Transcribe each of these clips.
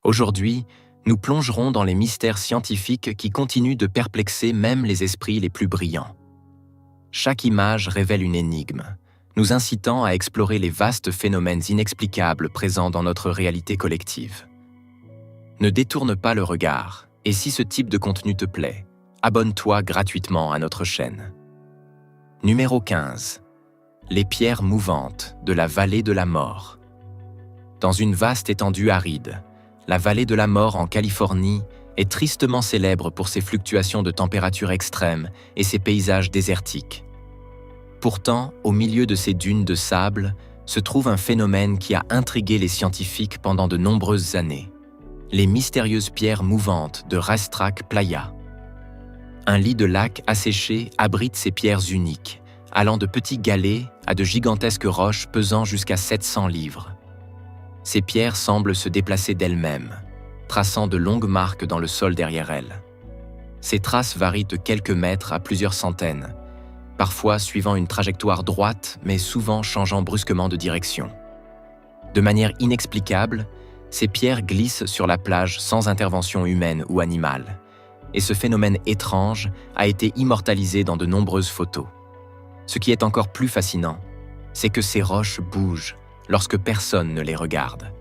Aujourd'hui, nous plongerons dans les mystères scientifiques qui continuent de perplexer même les esprits les plus brillants. Chaque image révèle une énigme, nous incitant à explorer les vastes phénomènes inexplicables présents dans notre réalité collective. Ne détourne pas le regard, et si ce type de contenu te plaît, abonne-toi gratuitement à notre chaîne. Numéro 15. Les pierres mouvantes de la vallée de la mort. Dans une vaste étendue aride, la vallée de la mort en Californie est tristement célèbre pour ses fluctuations de température extrêmes et ses paysages désertiques. Pourtant, au milieu de ces dunes de sable, se trouve un phénomène qui a intrigué les scientifiques pendant de nombreuses années. Les mystérieuses pierres mouvantes de Rastrac Playa. Un lit de lac asséché abrite ces pierres uniques, allant de petits galets à de gigantesques roches pesant jusqu'à 700 livres. Ces pierres semblent se déplacer d'elles-mêmes, traçant de longues marques dans le sol derrière elles. Ces traces varient de quelques mètres à plusieurs centaines, parfois suivant une trajectoire droite, mais souvent changeant brusquement de direction. De manière inexplicable, ces pierres glissent sur la plage sans intervention humaine ou animale, et ce phénomène étrange a été immortalisé dans de nombreuses photos. Ce qui est encore plus fascinant, c'est que ces roches bougent lorsque personne ne les regarde.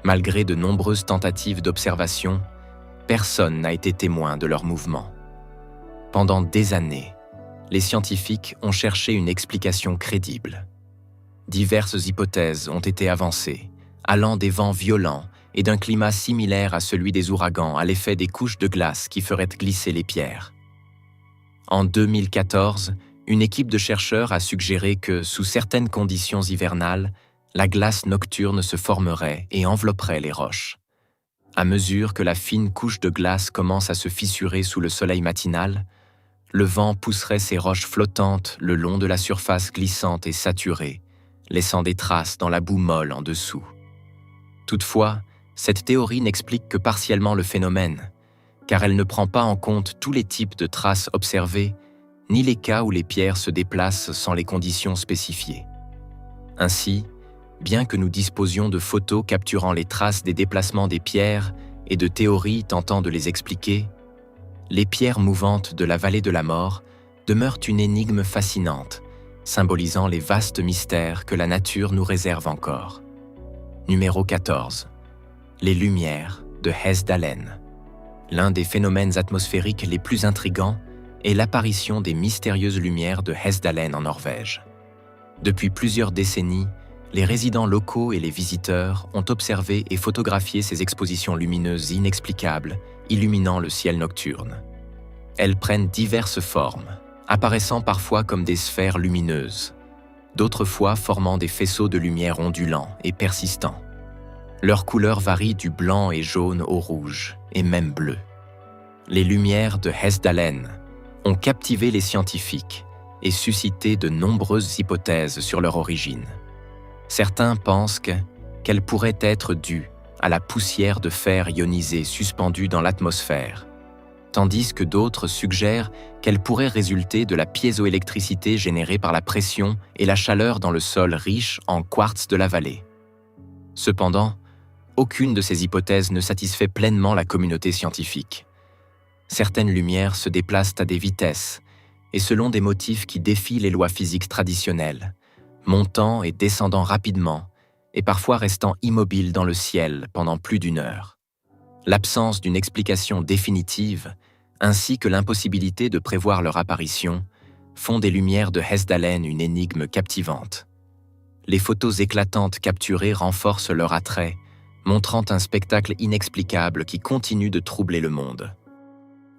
Malgré de nombreuses tentatives d'observation, personne n'a été témoin de leur mouvement. Pendant des années, les scientifiques ont cherché une explication crédible. Diverses hypothèses ont été avancées, allant des vents violents et d'un climat similaire à celui des ouragans à l'effet des couches de glace qui feraient glisser les pierres. En 2014, une équipe de chercheurs a suggéré que, sous certaines conditions hivernales, la glace nocturne se formerait et envelopperait les roches. À mesure que la fine couche de glace commence à se fissurer sous le soleil matinal, le vent pousserait ces roches flottantes le long de la surface glissante et saturée, laissant des traces dans la boue molle en dessous. Toutefois, cette théorie n'explique que partiellement le phénomène, car elle ne prend pas en compte tous les types de traces observées, ni les cas où les pierres se déplacent sans les conditions spécifiées. Ainsi, bien que nous disposions de photos capturant les traces des déplacements des pierres et de théories tentant de les expliquer, les pierres mouvantes de la vallée de la mort demeurent une énigme fascinante, symbolisant les vastes mystères que la nature nous réserve encore. Numéro 14. Les lumières de Hessdalen. L'un des phénomènes atmosphériques les plus intrigants est l'apparition des mystérieuses lumières de Hessdalen en Norvège. Depuis plusieurs décennies, les résidents locaux et les visiteurs ont observé et photographié ces expositions lumineuses inexplicables, illuminant le ciel nocturne. Elles prennent diverses formes, apparaissant parfois comme des sphères lumineuses, d'autres fois formant des faisceaux de lumière ondulants et persistants. Leurs couleurs varient du blanc et jaune au rouge, et même bleu. Les lumières de Hessdalen ont captivé les scientifiques et suscité de nombreuses hypothèses sur leur origine. Certains pensent qu'elles pourraient être dues à la poussière de fer ionisé suspendue dans l'atmosphère, tandis que d'autres suggèrent qu'elles pourraient résulter de la piézoélectricité générée par la pression et la chaleur dans le sol riche en quartz de la vallée. Cependant, aucune de ces hypothèses ne satisfait pleinement la communauté scientifique. Certaines lumières se déplacent à des vitesses et selon des motifs qui défient les lois physiques traditionnelles, montant et descendant rapidement et parfois restant immobiles dans le ciel pendant plus d'une heure. L'absence d'une explication définitive, ainsi que l'impossibilité de prévoir leur apparition, font des lumières de Hessdalen une énigme captivante. Les photos éclatantes capturées renforcent leur attrait, montrant un spectacle inexplicable qui continue de troubler le monde.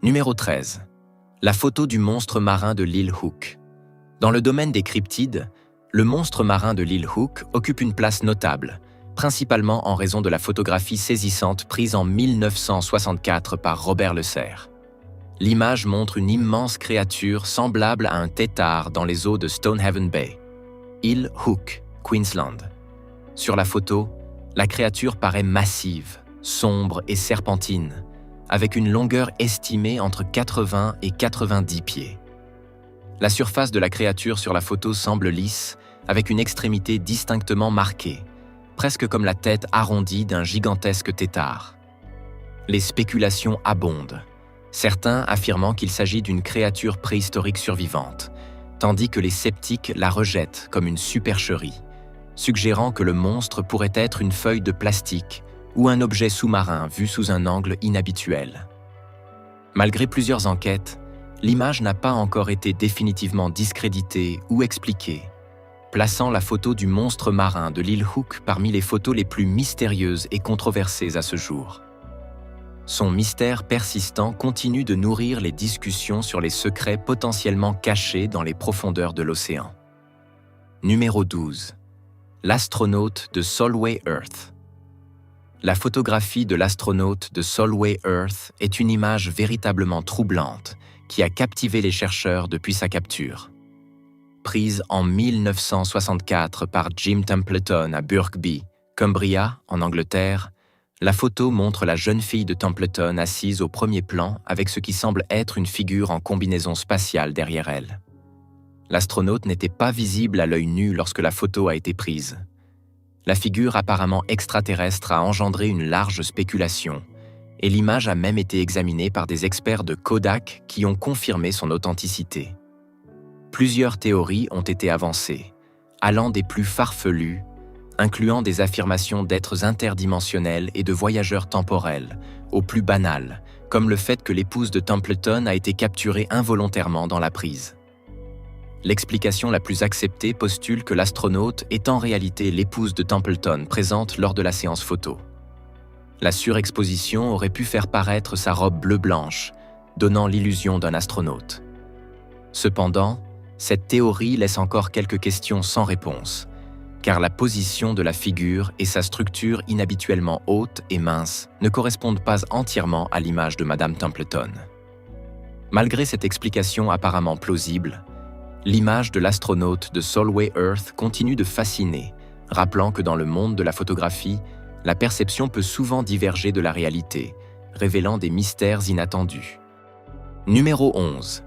Numéro 13. La photo du monstre marin de l'île Hook. Dans le domaine des cryptides, le monstre marin de l'île Hook occupe une place notable, principalement en raison de la photographie saisissante prise en 1964 par Robert Le Serre. L'image montre une immense créature semblable à un tétard dans les eaux de Stonehaven Bay, île Hook, Queensland. Sur la photo, la créature paraît massive, sombre et serpentine, avec une longueur estimée entre 80 et 90 pieds. La surface de la créature sur la photo semble lisse, avec une extrémité distinctement marquée, presque comme la tête arrondie d'un gigantesque tétard. Les spéculations abondent, certains affirmant qu'il s'agit d'une créature préhistorique survivante, tandis que les sceptiques la rejettent comme une supercherie, suggérant que le monstre pourrait être une feuille de plastique ou un objet sous-marin vu sous un angle inhabituel. Malgré plusieurs enquêtes, l'image n'a pas encore été définitivement discréditée ou expliquée, plaçant la photo du monstre marin de l'île Hook parmi les photos les plus mystérieuses et controversées à ce jour. Son mystère persistant continue de nourrir les discussions sur les secrets potentiellement cachés dans les profondeurs de l'océan. Numéro 12. L'astronaute de Solway Earth. La photographie de l'astronaute de Solway Earth est une image véritablement troublante qui a captivé les chercheurs depuis sa capture. Prise en 1964 par Jim Templeton à Burkby, Cumbria, en Angleterre, la photo montre la jeune fille de Templeton assise au premier plan avec ce qui semble être une figure en combinaison spatiale derrière elle. L'astronaute n'était pas visible à l'œil nu lorsque la photo a été prise. La figure apparemment extraterrestre a engendré une large spéculation, et l'image a même été examinée par des experts de Kodak qui ont confirmé son authenticité. Plusieurs théories ont été avancées, allant des plus farfelues, incluant des affirmations d'êtres interdimensionnels et de voyageurs temporels, aux plus banales, comme le fait que l'épouse de Templeton a été capturée involontairement dans la prise. L'explication la plus acceptée postule que l'astronaute est en réalité l'épouse de Templeton présente lors de la séance photo. La surexposition aurait pu faire paraître sa robe bleu-blanche, donnant l'illusion d'un astronaute. Cependant, cette théorie laisse encore quelques questions sans réponse, car la position de la figure et sa structure inhabituellement haute et mince ne correspondent pas entièrement à l'image de Madame Templeton. Malgré cette explication apparemment plausible, l'image de l'astronaute de Solway Earth continue de fasciner, rappelant que dans le monde de la photographie, la perception peut souvent diverger de la réalité, révélant des mystères inattendus. Numéro 11.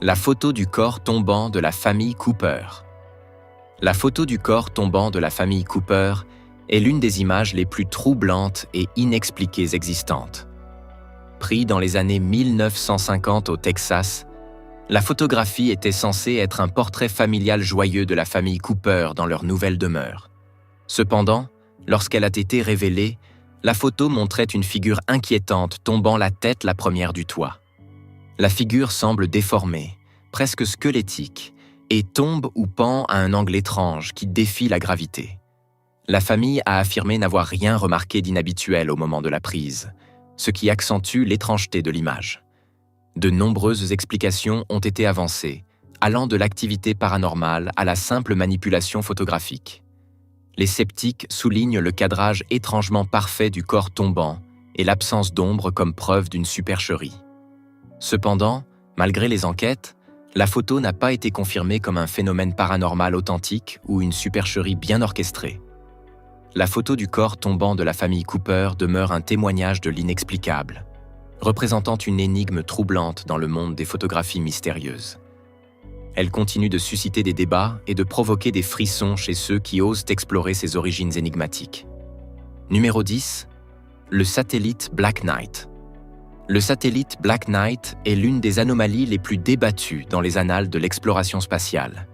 La photo du corps tombant de la famille Cooper. La photo du corps tombant de la famille Cooper est l'une des images les plus troublantes et inexpliquées existantes. Pris dans les années 1950 au Texas, la photographie était censée être un portrait familial joyeux de la famille Cooper dans leur nouvelle demeure. Cependant, lorsqu'elle a été révélée, la photo montrait une figure inquiétante tombant la tête la première du toit. La figure semble déformée, presque squelettique, et tombe ou pend à un angle étrange qui défie la gravité. La famille a affirmé n'avoir rien remarqué d'inhabituel au moment de la prise, ce qui accentue l'étrangeté de l'image. De nombreuses explications ont été avancées, allant de l'activité paranormale à la simple manipulation photographique. Les sceptiques soulignent le cadrage étrangement parfait du corps tombant et l'absence d'ombre comme preuve d'une supercherie. Cependant, malgré les enquêtes, la photo n'a pas été confirmée comme un phénomène paranormal authentique ou une supercherie bien orchestrée. La photo du corps tombant de la famille Cooper demeure un témoignage de l'inexplicable, représentant une énigme troublante dans le monde des photographies mystérieuses. Elle continue de susciter des débats et de provoquer des frissons chez ceux qui osent explorer ses origines énigmatiques. Numéro 10. Le satellite Black Knight. Le satellite Black Knight est l'une des anomalies les plus débattues dans les annales de l'exploration spatiale.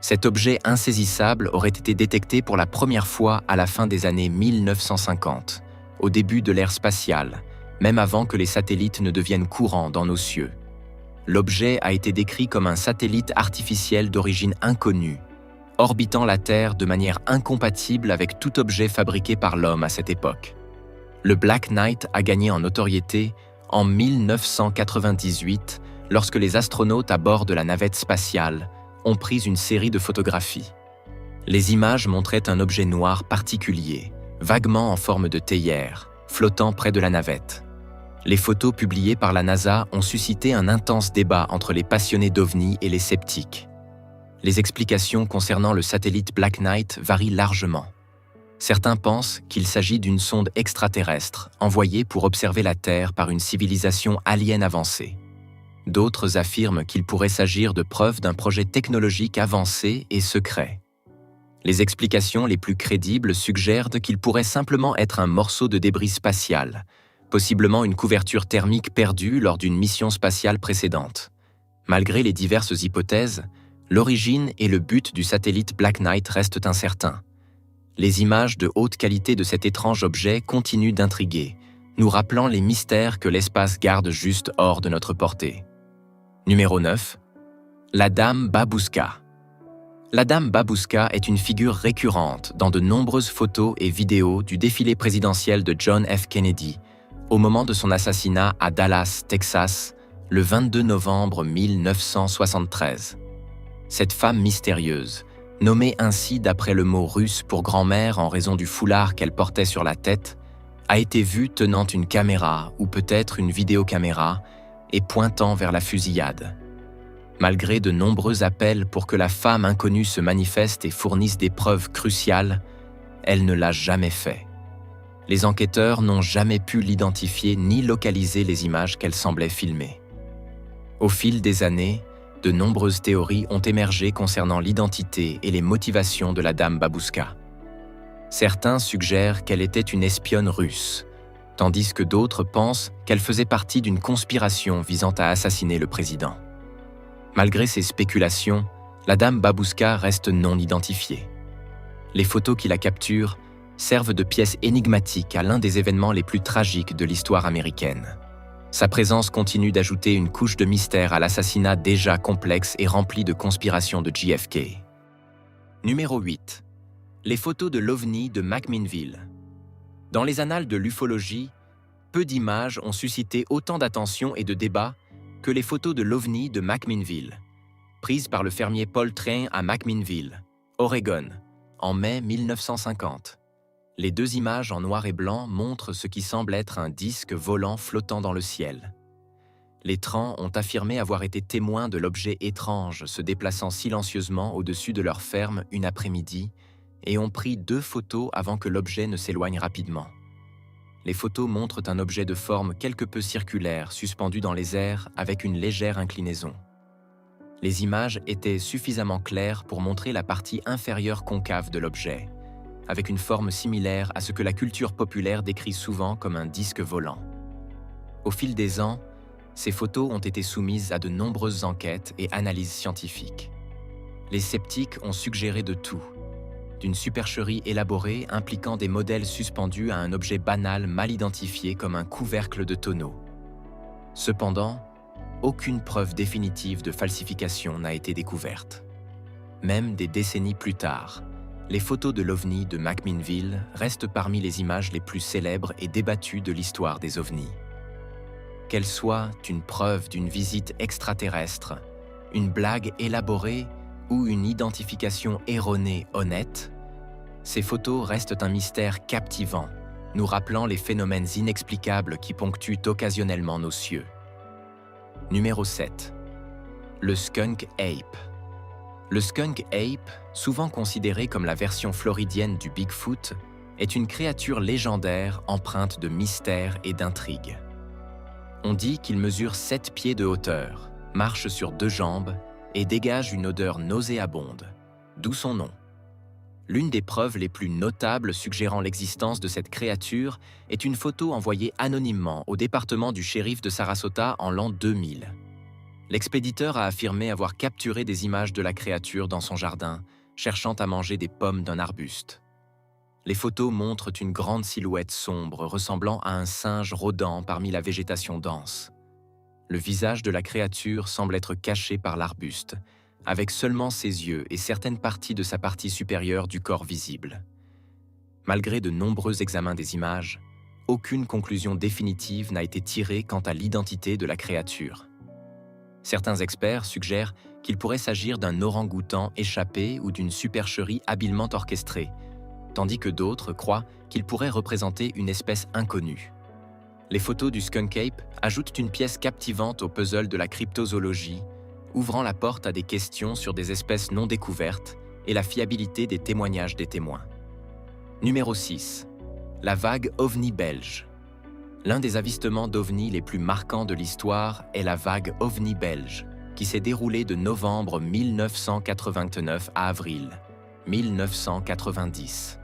Cet objet insaisissable aurait été détecté pour la première fois à la fin des années 1950, au début de l'ère spatiale, même avant que les satellites ne deviennent courants dans nos cieux. L'objet a été décrit comme un satellite artificiel d'origine inconnue, orbitant la Terre de manière incompatible avec tout objet fabriqué par l'homme à cette époque. Le Black Knight a gagné en notoriété en 1998 lorsque les astronautes à bord de la navette spatiale ont pris une série de photographies. Les images montraient un objet noir particulier, vaguement en forme de théière, flottant près de la navette. Les photos publiées par la NASA ont suscité un intense débat entre les passionnés d'OVNI et les sceptiques. Les explications concernant le satellite Black Knight varient largement. Certains pensent qu'il s'agit d'une sonde extraterrestre envoyée pour observer la Terre par une civilisation alien avancée. D'autres affirment qu'il pourrait s'agir de preuves d'un projet technologique avancé et secret. Les explications les plus crédibles suggèrent qu'il pourrait simplement être un morceau de débris spatial, possiblement une couverture thermique perdue lors d'une mission spatiale précédente. Malgré les diverses hypothèses, l'origine et le but du satellite Black Knight restent incertains. Les images de haute qualité de cet étrange objet continuent d'intriguer, nous rappelant les mystères que l'espace garde juste hors de notre portée. Numéro 9. La Dame Babouska. La Dame Babouska est une figure récurrente dans de nombreuses photos et vidéos du défilé présidentiel de John F. Kennedy au moment de son assassinat à Dallas, Texas, le 22 novembre 1973. Cette femme mystérieuse, nommée ainsi d'après le mot russe pour grand-mère en raison du foulard qu'elle portait sur la tête, a été vue tenant une caméra ou peut-être une vidéocaméra et pointant vers la fusillade. Malgré de nombreux appels pour que la femme inconnue se manifeste et fournisse des preuves cruciales, elle ne l'a jamais fait. Les enquêteurs n'ont jamais pu l'identifier ni localiser les images qu'elle semblait filmer. Au fil des années, de nombreuses théories ont émergé concernant l'identité et les motivations de la Dame Babouska. Certains suggèrent qu'elle était une espionne russe, tandis que d'autres pensent qu'elle faisait partie d'une conspiration visant à assassiner le président. Malgré ces spéculations, la Dame Babouska reste non identifiée. Les photos qui la capturent servent de pièces énigmatiques à l'un des événements les plus tragiques de l'histoire américaine. Sa présence continue d'ajouter une couche de mystère à l'assassinat déjà complexe et rempli de conspirations de JFK. Numéro 8. Les photos de l'OVNI de McMinnville. Dans les annales de l'ufologie, peu d'images ont suscité autant d'attention et de débats que les photos de l'OVNI de McMinnville, prises par le fermier Paul Train à McMinnville, Oregon, en mai 1950. Les deux images en noir et blanc montrent ce qui semble être un disque volant flottant dans le ciel. Les Trans ont affirmé avoir été témoins de l'objet étrange se déplaçant silencieusement au-dessus de leur ferme une après-midi et ont pris 2 photos avant que l'objet ne s'éloigne rapidement. Les photos montrent un objet de forme quelque peu circulaire suspendu dans les airs avec une légère inclinaison. Les images étaient suffisamment claires pour montrer la partie inférieure concave de l'objet, avec une forme similaire à ce que la culture populaire décrit souvent comme un disque volant. Au fil des ans, ces photos ont été soumises à de nombreuses enquêtes et analyses scientifiques. Les sceptiques ont suggéré de tout, d'une supercherie élaborée impliquant des modèles suspendus à un objet banal mal identifié comme un couvercle de tonneau. Cependant, aucune preuve définitive de falsification n'a été découverte. Même des décennies plus tard, les photos de l'OVNI de McMinnville restent parmi les images les plus célèbres et débattues de l'histoire des ovnis. Qu'elles soient une preuve d'une visite extraterrestre, une blague élaborée ou une identification erronée honnête, ces photos restent un mystère captivant, nous rappelant les phénomènes inexplicables qui ponctuent occasionnellement nos cieux. Numéro 7. Le Skunk Ape. Le Skunk Ape, souvent considéré comme la version floridienne du Bigfoot, est une créature légendaire empreinte de mystère et d'intrigue. On dit qu'il mesure 7 pieds de hauteur, marche sur 2 jambes et dégage une odeur nauséabonde, d'où son nom. L'une des preuves les plus notables suggérant l'existence de cette créature est une photo envoyée anonymement au département du shérif de Sarasota en l'an 2000. L'expéditeur a affirmé avoir capturé des images de la créature dans son jardin, cherchant à manger des pommes d'un arbuste. Les photos montrent une grande silhouette sombre ressemblant à un singe rôdant parmi la végétation dense. Le visage de la créature semble être caché par l'arbuste, avec seulement ses yeux et certaines parties de sa partie supérieure du corps visibles. Malgré de nombreux examens des images, aucune conclusion définitive n'a été tirée quant à l'identité de la créature. Certains experts suggèrent qu'il pourrait s'agir d'un orang-outan échappé ou d'une supercherie habilement orchestrée, tandis que d'autres croient qu'il pourrait représenter une espèce inconnue. Les photos du Skunk Ape ajoutent une pièce captivante au puzzle de la cryptozoologie, ouvrant la porte à des questions sur des espèces non découvertes et la fiabilité des témoignages des témoins. Numéro 6. La vague OVNI belge. L'un des avistements d'OVNI les plus marquants de l'histoire est la vague OVNI belge, qui s'est déroulée de novembre 1989 à avril 1990.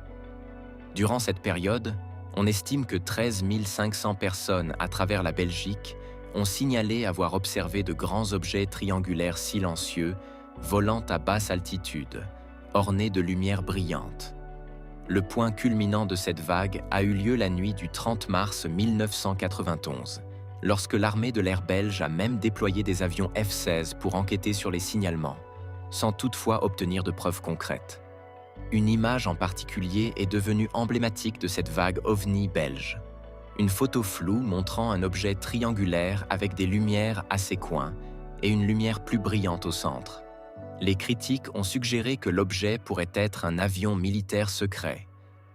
Durant cette période, On estime que 13 500 personnes à travers la Belgique ont signalé avoir observé de grands objets triangulaires silencieux volant à basse altitude, ornés de lumière brillante. Le point culminant de cette vague a eu lieu la nuit du 30 mars 1991, lorsque l'armée de l'air belge a même déployé des avions F-16 pour enquêter sur les signalements, sans toutefois obtenir de preuves concrètes. Une image en particulier est devenue emblématique de cette vague ovni belge. Une photo floue montrant un objet triangulaire avec des lumières à ses coins et une lumière plus brillante au centre. Les critiques ont suggéré que l'objet pourrait être un avion militaire secret,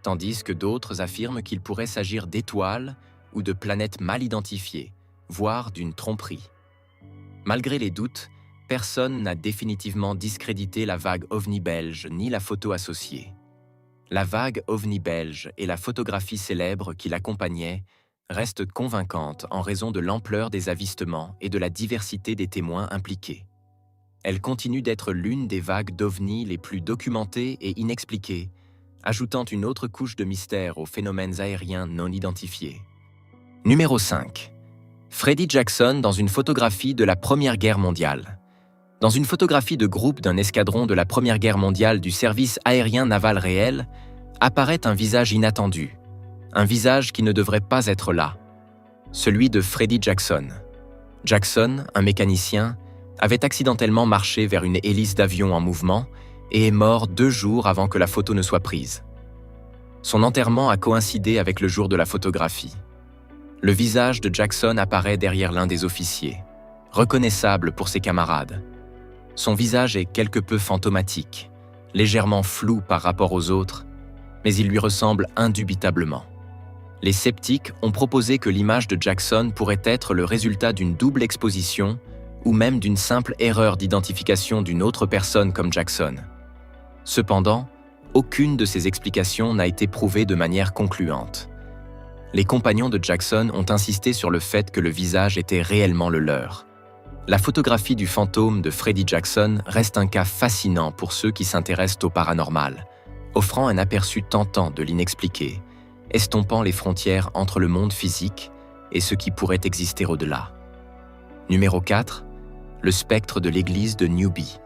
tandis que d'autres affirment qu'il pourrait s'agir d'étoiles ou de planètes mal identifiées, voire d'une tromperie. Malgré les doutes, personne n'a définitivement discrédité la vague ovni belge ni la photo associée. La vague ovni belge et la photographie célèbre qui l'accompagnait restent convaincantes en raison de l'ampleur des avistements et de la diversité des témoins impliqués. Elle continue d'être l'une des vagues d'ovnis les plus documentées et inexpliquées, ajoutant une autre couche de mystère aux phénomènes aériens non identifiés. Numéro 5. Freddie Jackson dans une photographie de la Première Guerre mondiale. Dans une photographie de groupe d'un escadron de la Première Guerre mondiale du service aérien naval réel, apparaît un visage inattendu, un visage qui ne devrait pas être là, celui de Freddie Jackson. Jackson, un mécanicien, avait accidentellement marché vers une hélice d'avion en mouvement et est mort 2 jours avant que la photo ne soit prise. Son enterrement a coïncidé avec le jour de la photographie. Le visage de Jackson apparaît derrière l'un des officiers, reconnaissable pour ses camarades. Son visage est quelque peu fantomatique, légèrement flou par rapport aux autres, mais il lui ressemble indubitablement. Les sceptiques ont proposé que l'image de Jackson pourrait être le résultat d'une double exposition ou même d'une simple erreur d'identification d'une autre personne comme Jackson. Cependant, aucune de ces explications n'a été prouvée de manière concluante. Les compagnons de Jackson ont insisté sur le fait que le visage était réellement le leur. La photographie du fantôme de Freddie Jackson reste un cas fascinant pour ceux qui s'intéressent au paranormal, offrant un aperçu tentant de l'inexpliqué, estompant les frontières entre le monde physique et ce qui pourrait exister au-delà. Numéro 4. Le spectre de l'église de Newby.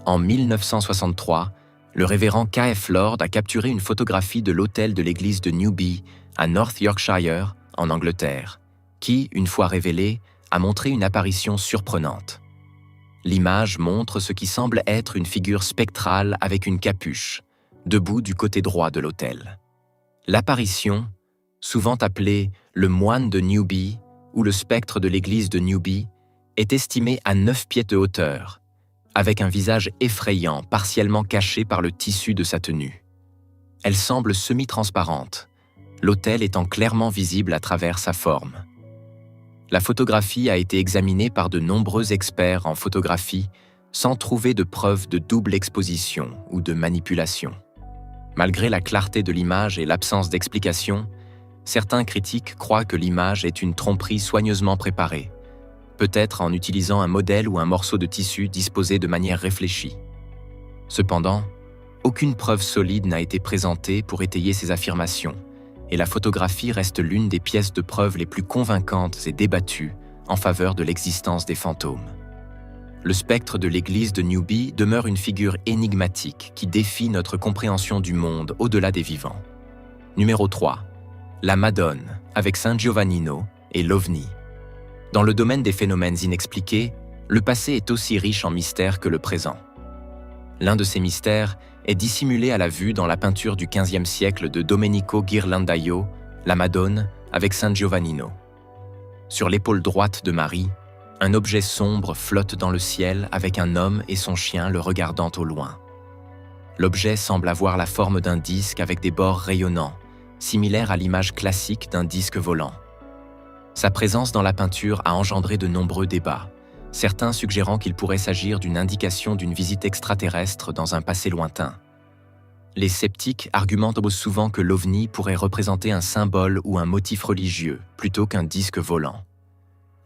En 1963, le révérend K.F. Lord a capturé une photographie de l'autel de l'église de Newby à North Yorkshire, en Angleterre, qui, une fois révélée, a montré une apparition surprenante. L'image montre ce qui semble être une figure spectrale avec une capuche, debout du côté droit de l'autel. L'apparition, souvent appelée le moine de Newby ou le spectre de l'église de Newby, est estimée à 9 pieds de hauteur, avec un visage effrayant partiellement caché par le tissu de sa tenue. Elle semble semi-transparente, l'autel étant clairement visible à travers sa forme. La photographie a été examinée par de nombreux experts en photographie sans trouver de preuves de double exposition ou de manipulation. Malgré la clarté de l'image et l'absence d'explication, certains critiques croient que l'image est une tromperie soigneusement préparée, peut-être en utilisant un modèle ou un morceau de tissu disposé de manière réfléchie. Cependant, aucune preuve solide n'a été présentée pour étayer ces affirmations, et la photographie reste l'une des pièces de preuve les plus convaincantes et débattues en faveur de l'existence des fantômes. Le spectre de l'église de Newby demeure une figure énigmatique qui défie notre compréhension du monde au-delà des vivants. Numéro 3. La Madone, avec San Giovannino et l'OVNI. Dans le domaine des phénomènes inexpliqués, le passé est aussi riche en mystères que le présent. L'un de ces mystères est dissimulé à la vue dans la peinture du XVe siècle de Domenico Ghirlandaio, La Madone, avec San Giovannino. Sur l'épaule droite de Marie, un objet sombre flotte dans le ciel avec un homme et son chien le regardant au loin. L'objet semble avoir la forme d'un disque avec des bords rayonnants, similaire à l'image classique d'un disque volant. Sa présence dans la peinture a engendré de nombreux débats, certains suggérant qu'il pourrait s'agir d'une indication d'une visite extraterrestre dans un passé lointain. Les sceptiques argumentent souvent que l'OVNI pourrait représenter un symbole ou un motif religieux plutôt qu'un disque volant.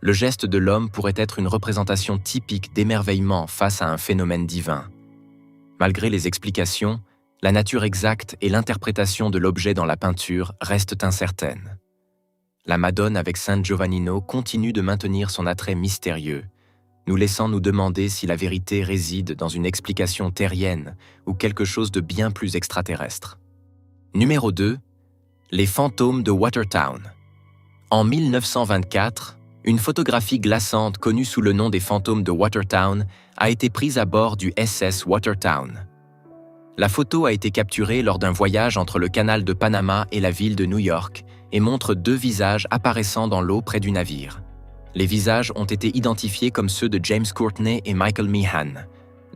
Le geste de l'homme pourrait être une représentation typique d'émerveillement face à un phénomène divin. Malgré les explications, La nature exacte et l'interprétation de l'objet dans la peinture restent incertaines. La Madone avec San Giovannino continue de maintenir son attrait mystérieux, nous laissant nous demander si la vérité réside dans une explication terrienne ou quelque chose de bien plus extraterrestre. Numéro 2. Les fantômes de Watertown. En 1924, une photographie glaçante connue sous le nom des fantômes de Watertown a été prise à bord du SS Watertown. La photo a été capturée lors d'un voyage entre le canal de Panama et la ville de New York et montre 2 visages apparaissant dans l'eau près du navire. Les visages ont été identifiés comme ceux de James Courtney et Michael Meehan,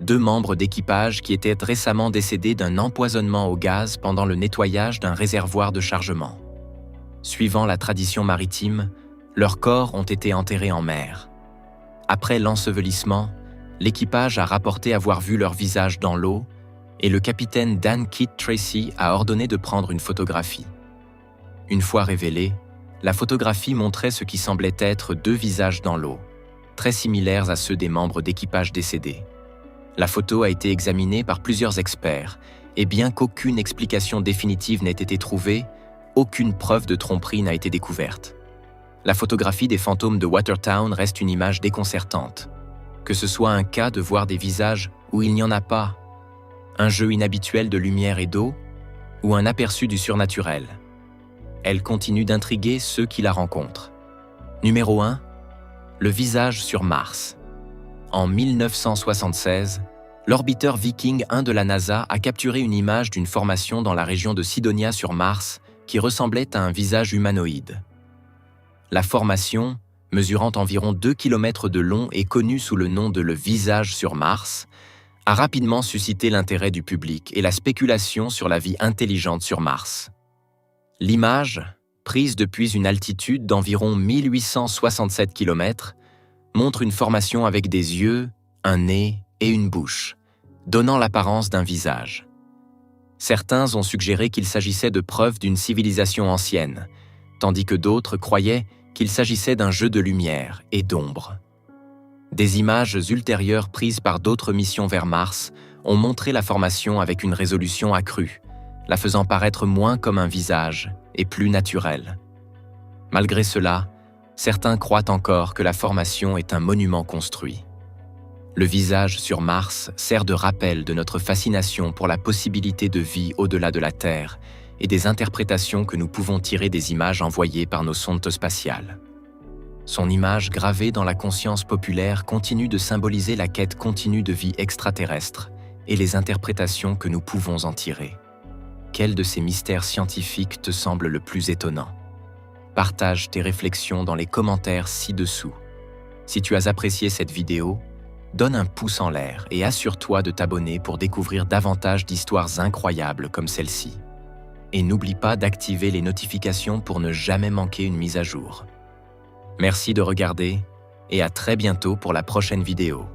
2 membres d'équipage qui étaient récemment décédés d'un empoisonnement au gaz pendant le nettoyage d'un réservoir de chargement. Suivant la tradition maritime, leurs corps ont été enterrés en mer. Après l'ensevelissement, l'équipage a rapporté avoir vu leurs visages dans l'eau et le capitaine Dan Kit Tracy a ordonné de prendre une photographie. Une fois révélée, la photographie montrait ce qui semblait être 2 visages dans l'eau, très similaires à ceux des membres d'équipage décédés. La photo a été examinée par plusieurs experts, et bien qu'aucune explication définitive n'ait été trouvée, aucune preuve de tromperie n'a été découverte. La photographie des fantômes de Watertown reste une image déconcertante. Que ce soit un cas de voir des visages où il n'y en a pas, un jeu inhabituel de lumière et d'eau, ou un aperçu du surnaturel. Elle continue d'intriguer ceux qui la rencontrent. Numéro 1. Le visage sur Mars. En 1976, l'orbiteur Viking 1 de la NASA a capturé une image d'une formation dans la région de Sidonia sur Mars qui ressemblait à un visage humanoïde. La formation, mesurant environ 2 km de long et connue sous le nom de le visage sur Mars, a rapidement suscité l'intérêt du public et la spéculation sur la vie intelligente sur Mars. L'image, prise depuis une altitude d'environ 1867 km, montre une formation avec des yeux, un nez et une bouche, donnant l'apparence d'un visage. Certains ont suggéré qu'il s'agissait de preuves d'une civilisation ancienne, tandis que d'autres croyaient qu'il s'agissait d'un jeu de lumière et d'ombre. Des images ultérieures prises par d'autres missions vers Mars ont montré la formation avec une résolution accrue, la faisant paraître moins comme un visage et plus naturelle. Malgré cela, certains croient encore que la formation est un monument construit. Le visage sur Mars sert de rappel de notre fascination pour la possibilité de vie au-delà de la Terre et des interprétations que nous pouvons tirer des images envoyées par nos sondes spatiales. Son image gravée dans la conscience populaire continue de symboliser la quête continue de vie extraterrestre et les interprétations que nous pouvons en tirer. Quel de ces mystères scientifiques te semble le plus étonnant? Partage tes réflexions dans les commentaires ci-dessous. Si tu as apprécié cette vidéo, donne un pouce en l'air et assure-toi de t'abonner pour découvrir davantage d'histoires incroyables comme celle-ci. Et n'oublie pas d'activer les notifications pour ne jamais manquer une mise à jour. Merci de regarder et à très bientôt pour la prochaine vidéo.